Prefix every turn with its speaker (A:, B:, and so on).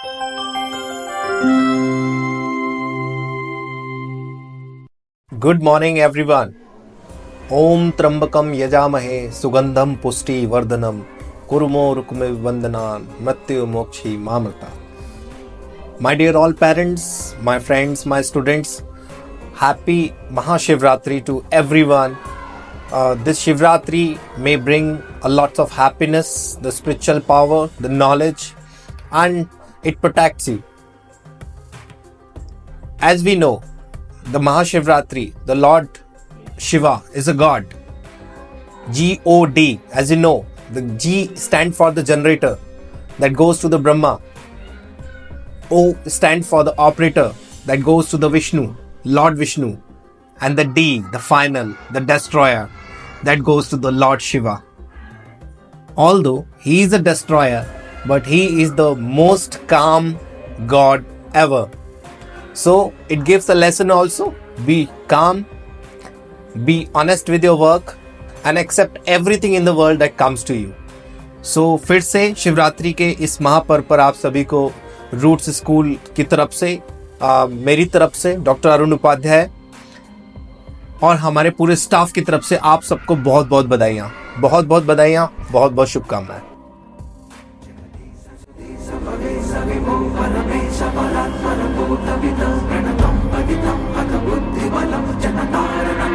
A: Good morning, everyone. Om Trambakam Yajamahe Sugandham Pusti Vardhanam Kurumo Rukme Vandanan Mrityu Mokshi Mamrata. My dear all parents, my friends, my students, happy Maha Shivratri to everyone. This Shivratri may bring a lot of happiness, the spiritual power, the knowledge, and it protects you. As we know, the Maha Shivratri, the Lord Shiva is a god. God, as you know, the G stand for the generator that goes to the Brahma. O stand for the operator that goes to the Vishnu, Lord Vishnu. And the D, the final, the destroyer, that goes to the Lord Shiva. Although he is a destroyer, but he is the most calm god ever. So it gives a lesson also. Be calm, be honest with your work, and accept everything in the world that comes to you. So फिर से शिवरात्रि के इस महापर्व पर आप सभी को roots school की तरफ से मेरी तरफ से डॉक्टर अरुण उपाध्याय और हमारे पूरे स्टाफ की तरफ से आप सबको बहुत बहुत बधाइयाँ, बहुत बहुत बधाइयाँ, बहुत बहुत शुभकामनाएं.
B: प्रणतं पठितं अथ बुद्धिबलं जनतारणं